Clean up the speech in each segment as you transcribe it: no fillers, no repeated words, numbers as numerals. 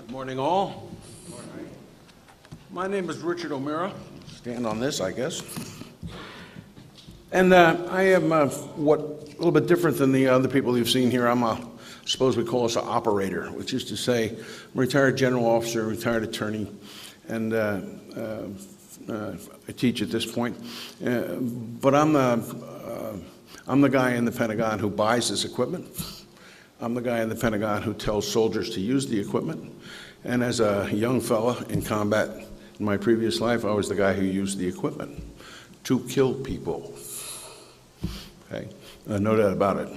Good morning, all. My name is Richard O'Meara. Stand on this, I guess. And I am a little bit different than the other people you've seen here. Suppose we call us an operator, which is to say, I'm a retired general officer, retired attorney, and I teach at this point. But I'm the guy in the Pentagon who buys this equipment. I'm the guy in the Pentagon who tells soldiers to use the equipment. And as a young fella in combat in my previous life, I was the guy who used the equipment to kill people. Okay, no doubt about it.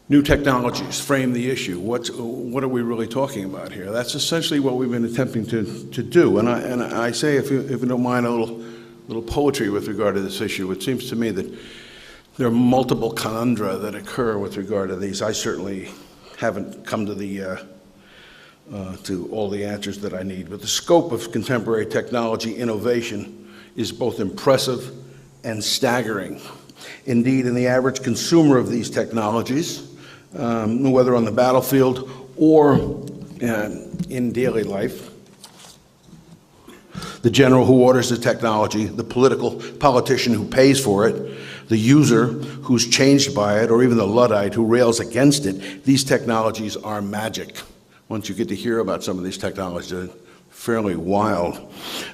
New technologies frame the issue. What are we really talking about here? That's essentially what we've been attempting to do. And I say, if you don't mind, a little poetry with regard to this issue. It seems to me that there are multiple conundra that occur with regard to these. I certainly haven't come to all the answers that I need. But the scope of contemporary technology innovation is both impressive and staggering. Indeed, in the average consumer of these technologies, whether on the battlefield or in daily life, the general who orders the technology, the politician who pays for it, the user who's changed by it, or even the Luddite who rails against it, these technologies are magic. Once you get to hear about some of these technologies, they're fairly wild.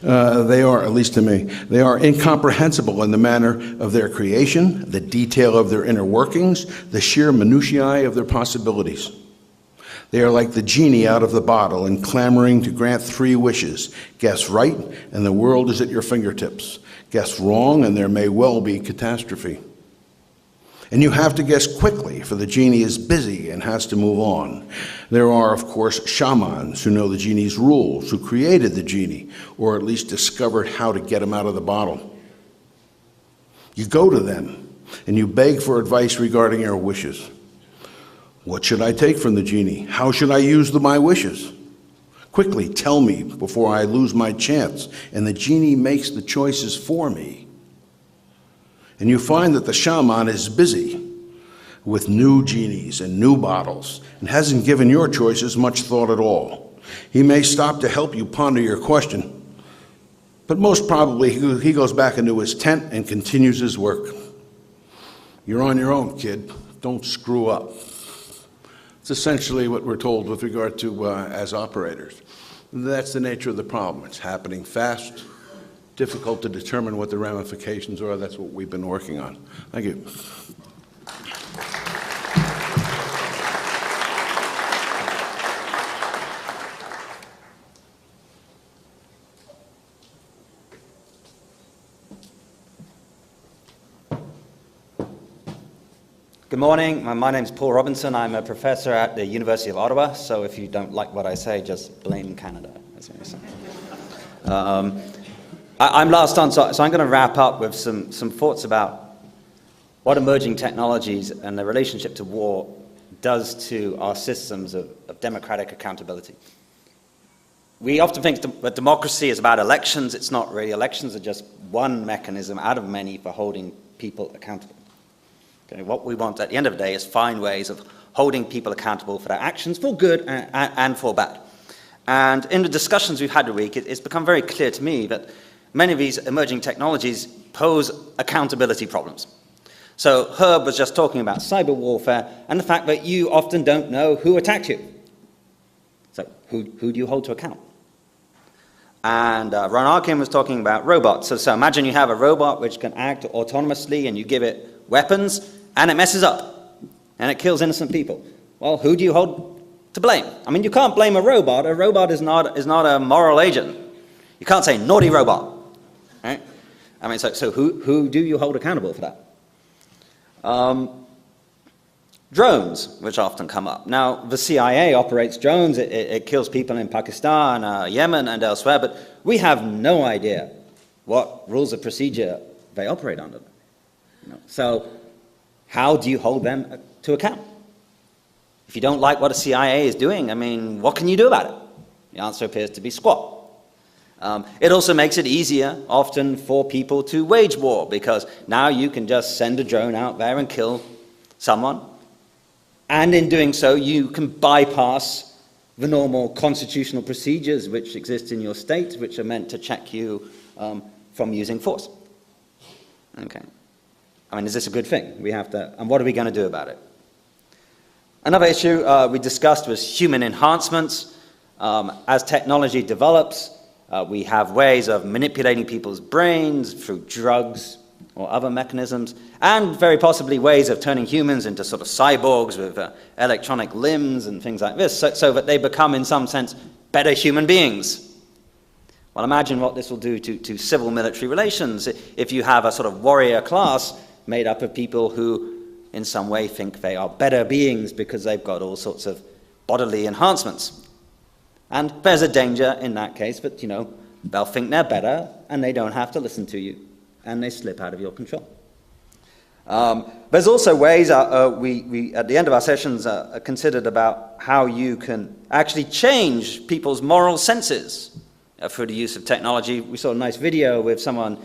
They are, at least to me, they are incomprehensible in the manner of their creation, the detail of their inner workings, the sheer minutiae of their possibilities. They are like the genie out of the bottle and clamoring to grant 3 wishes. Guess right, and the world is at your fingertips. Guess wrong, and there may well be catastrophe. And you have to guess quickly, for the genie is busy and has to move on. There are, of course, shamans who know the genie's rules, who created the genie, or at least discovered how to get him out of the bottle. You go to them, and you beg for advice regarding your wishes. What should I take from the genie? How should I use my wishes? Quickly, tell me before I lose my chance. And the genie makes the choices for me. And you find that the shaman is busy with new genies and new bottles and hasn't given your choices much thought at all. He may stop to help you ponder your question, but most probably he goes back into his tent and continues his work. You're on your own, kid. Don't screw up. It's essentially what we're told with regard to as operators. That's the nature of the problem. It's happening fast, difficult to determine what the ramifications are. That's what we've been working on. Thank you. Good morning. My name's Paul Robinson. I'm a professor at the University of Ottawa, so if you don't like what I say, just blame Canada. That's what I say. I'm last on, so I'm going to wrap up with some thoughts about what emerging technologies and the relationship to war does to our systems of democratic accountability. We often think that democracy is about elections. It's not really. Elections are just one mechanism out of many for holding people accountable. Okay, what we want at the end of the day is find ways of holding people accountable for their actions, for good and for bad. And in the discussions we've had this week, it's become very clear to me that many of these emerging technologies pose accountability problems. So Herb was just talking about cyber warfare and the fact that you often don't know who attacked you. So who do you hold to account? And Ron Arkin was talking about robots. So imagine you have a robot which can act autonomously and you give it weapons and it messes up and it kills innocent people. Well, who do you hold to blame? I mean, you can't blame a robot. A robot is not a moral agent. You can't say naughty robot, right? I mean, so who do you hold accountable for that? Drones, which often come up. Now, the CIA operates drones. It kills people in Pakistan, Yemen, and elsewhere, but we have no idea what rules of procedure they operate under. So how do you hold them to account? If you don't like what the CIA is doing, I mean, what can you do about it? The answer appears to be squat. It also makes it easier often for people to wage war, because now you can just send a drone out there and kill someone, and in doing so you can bypass the normal constitutional procedures which exist in your state, which are meant to check you from using force. Okay. I mean, is this a good thing? We have to, and what are we going to do about it? Another issue we discussed was human enhancements. As technology develops, we have ways of manipulating people's brains through drugs or other mechanisms, and very possibly ways of turning humans into sort of cyborgs with electronic limbs and things like this, so that they become, in some sense, better human beings. Well, imagine what this will do to civil-military relations if you have a sort of warrior class made up of people who, in some way, think they are better beings because they've got all sorts of bodily enhancements. And there's a danger in that case that, you know, they'll think they're better and they don't have to listen to you, and they slip out of your control. There's also ways we at the end of our sessions considered about how you can actually change people's moral senses through the use of technology. We saw a nice video with someone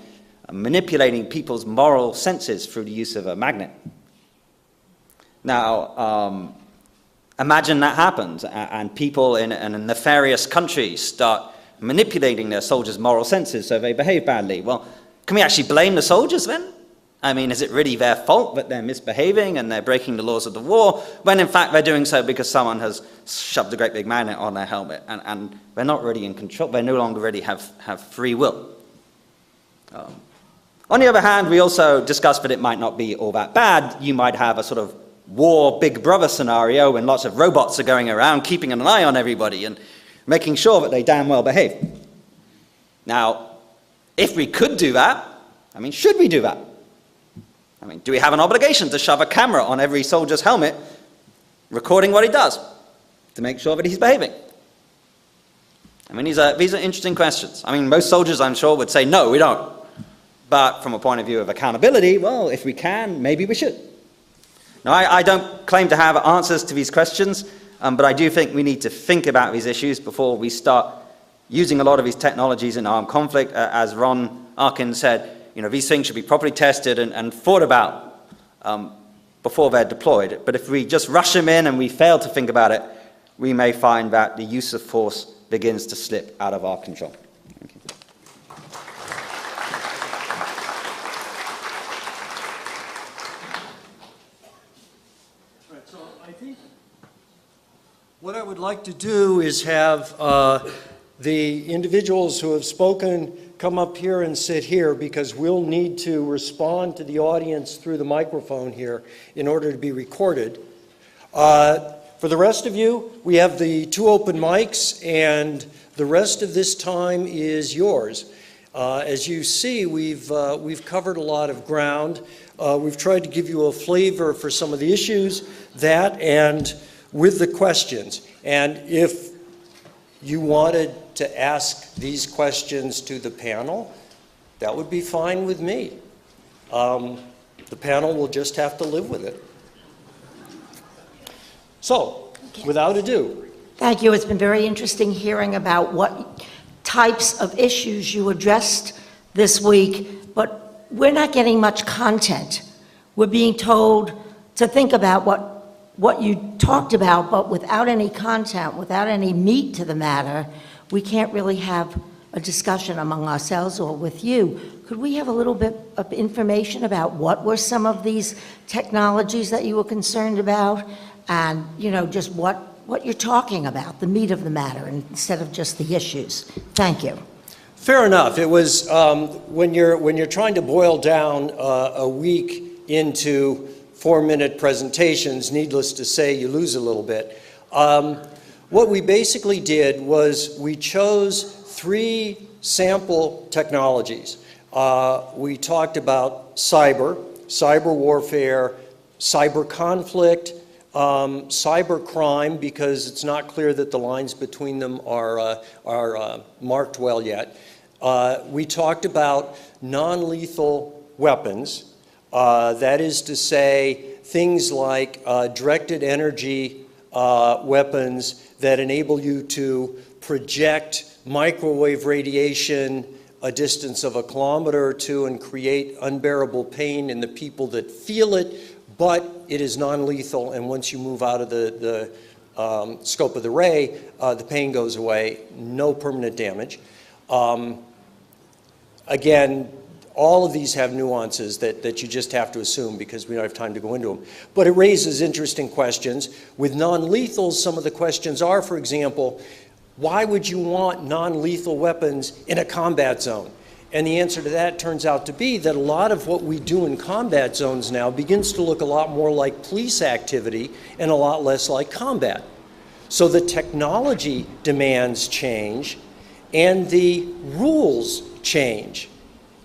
manipulating people's moral senses through the use of a magnet. Now, imagine that happens, and people in a nefarious country start manipulating their soldiers' moral senses so they behave badly. Well, can we actually blame the soldiers then? I mean, is it really their fault that they're misbehaving and they're breaking the laws of the war, when in fact they're doing so because someone has shoved a great big magnet on their helmet, and they're not really in control, they no longer really have free will. On the other hand, we also discussed that it might not be all that bad. You might have a sort of war Big Brother scenario when lots of robots are going around keeping an eye on everybody and making sure that they damn well behave. Now, if we could do that, I mean, should we do that? I mean, do we have an obligation to shove a camera on every soldier's helmet, recording what he does, to make sure that he's behaving? I mean, these are interesting questions. I mean, most soldiers, I'm sure, would say, no, we don't. But from a point of view of accountability, well, if we can, maybe we should. Now, I don't claim to have answers to these questions, but I do think we need to think about these issues before we start using a lot of these technologies in armed conflict. As Ron Arkin said, you know, these things should be properly tested and thought about before they're deployed. But if we just rush them in and we fail to think about it, we may find that the use of force begins to slip out of our control. Thank you. Right, so I think what I would like to do is have the individuals who have spoken come up here and sit here, because we'll need to respond to the audience through the microphone here in order to be recorded. For the rest of you, we have the 2 open mics, and the rest of this time is yours. As you see, we've covered a lot of ground. We've tried to give you a flavor for some of the issues, that and with the questions. And if you wanted to ask these questions to the panel, that would be fine with me. The panel will just have to live with it. So, without ado. Thank you. It's been very interesting hearing about what types of issues you addressed this week, but we're not getting much content. We're being told to think about what you talked about, but without any content, without any meat to the matter, we can't really have a discussion among ourselves or with you. Could we have a little bit of information about what were some of these technologies that you were concerned about, and, you know, just what you're talking about, the meat of the matter, instead of just the issues? Thank you. Fair enough. It was when you're trying to boil down a week into 4-minute presentations, needless to say, you lose a little bit. What we basically did was we chose 3 sample technologies. We talked about cyber warfare, cyber conflict, cyber crime, because it's not clear that the lines between them are marked well yet. We talked about non-lethal weapons. That is to say, things like directed energy weapons that enable you to project microwave radiation a distance of 1 kilometer or 2 and create unbearable pain in the people that feel it, but it is non-lethal, and once you move out of the scope of the ray, the pain goes away, no permanent damage. Again, all of these have nuances that you just have to assume because we don't have time to go into them. But it raises interesting questions. With non-lethals, some of the questions are, for example, why would you want non-lethal weapons in a combat zone? And the answer to that turns out to be that a lot of what we do in combat zones now begins to look a lot more like police activity and a lot less like combat. So the technology demands change and the rules change.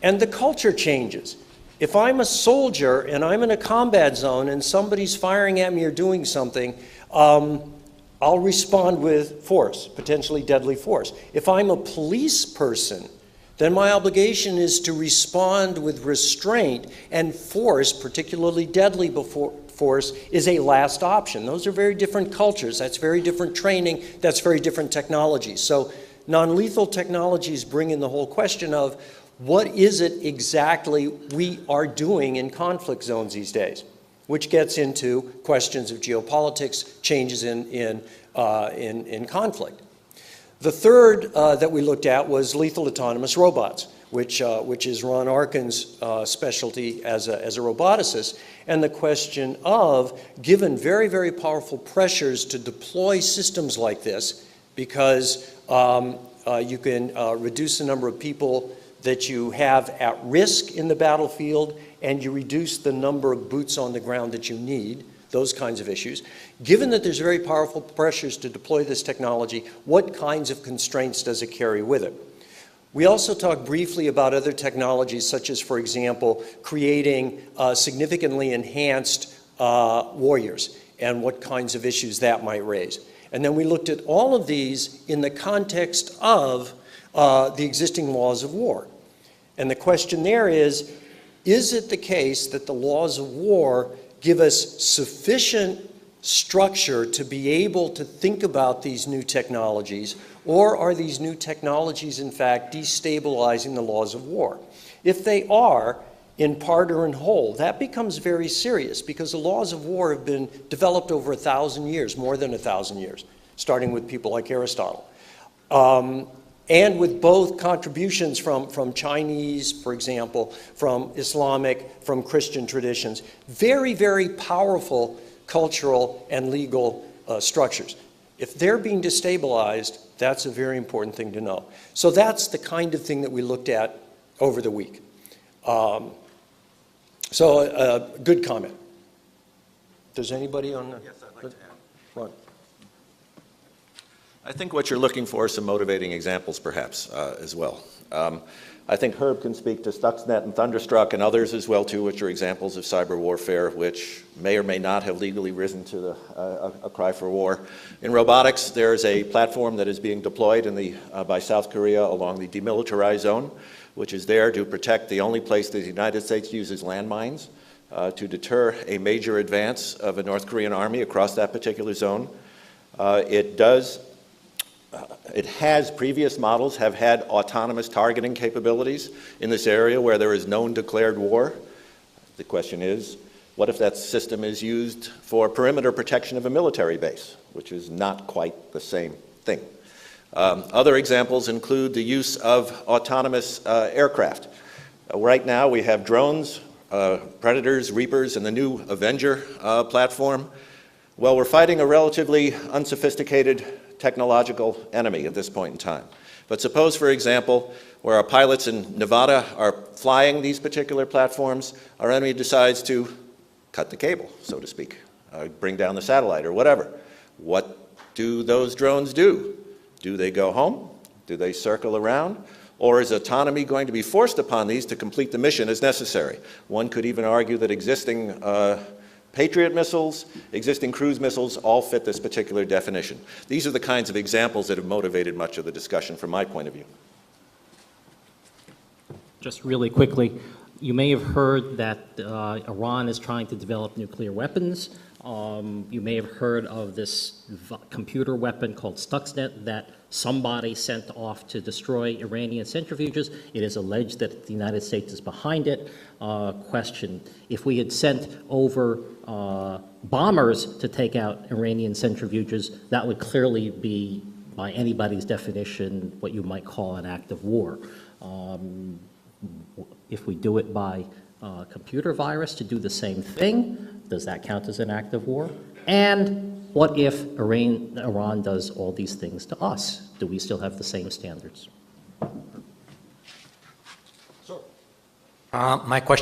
And the culture changes. If I'm a soldier and I'm in a combat zone and somebody's firing at me or doing something, I'll respond with force, potentially deadly force. If I'm a police person, then my obligation is to respond with restraint, and force, particularly deadly force, is a last option. Those are very different cultures. That's very different training. That's very different technologies. So non-lethal technologies bring in the whole question of what is it exactly we are doing in conflict zones these days, which gets into questions of geopolitics, changes in conflict. The third that we looked at was lethal autonomous robots, which is Ron Arkin's specialty as a roboticist, and the question of, given very, very powerful pressures to deploy systems like this, because you can reduce the number of people that you have at risk in the battlefield, and you reduce the number of boots on the ground that you need, those kinds of issues. Given that there's very powerful pressures to deploy this technology, what kinds of constraints does it carry with it? We also talked briefly about other technologies, such as, for example, creating significantly enhanced warriors and what kinds of issues that might raise. And then we looked at all of these in the context of the existing laws of war. And the question there is it the case that the laws of war give us sufficient structure to be able to think about these new technologies, or are these new technologies in fact destabilizing the laws of war? If they are, in part or in whole, that becomes very serious because the laws of war have been developed over 1,000 years, more than 1,000 years, starting with people like Aristotle. And with both contributions from Chinese, for example, from Islamic, from Christian traditions, very, very powerful cultural and legal structures. If they're being destabilized, that's a very important thing to know. So that's the kind of thing that we looked at over the week. Good comment. Does anybody on the... Yes, I'd like to add. Ron. I think what you're looking for is some motivating examples, perhaps, as well. I think Herb can speak to Stuxnet and Thunderstruck and others as well, too, which are examples of cyber warfare, which may or may not have legally risen to a cry for war. In robotics, there's a platform that is being deployed by South Korea along the demilitarized zone, which is there to protect the only place that the United States uses landmines to deter a major advance of a North Korean army across that particular zone. Previous models have had autonomous targeting capabilities in this area where there is known declared war. The question is, what if that system is used for perimeter protection of a military base, which is not quite the same thing? Other examples include the use of autonomous aircraft. Right now we have drones, Predators, Reapers, and the new Avenger platform. Well, we're fighting a relatively unsophisticated technological enemy at this point in time. But suppose, for example, where our pilots in Nevada are flying these particular platforms, our enemy decides to cut the cable, so to speak, bring down the satellite or whatever. What do those drones do? Do they go home? Do they circle around? Or is autonomy going to be forced upon these to complete the mission as necessary? One could even argue that existing Patriot missiles, existing cruise missiles, all fit this particular definition. These are the kinds of examples that have motivated much of the discussion from my point of view. Just really quickly, you may have heard that Iran is trying to develop nuclear weapons. You may have heard of this computer weapon called Stuxnet that somebody sent off to destroy Iranian centrifuges. It is alleged that the United States is behind it. Question, if we had sent over bombers to take out Iranian centrifuges, that would clearly be, by anybody's definition, what you might call an act of war. If we do it by computer virus to do the same thing, does that count as an act of war? And what if Iran does all these things to us? Do we still have the same standards? My question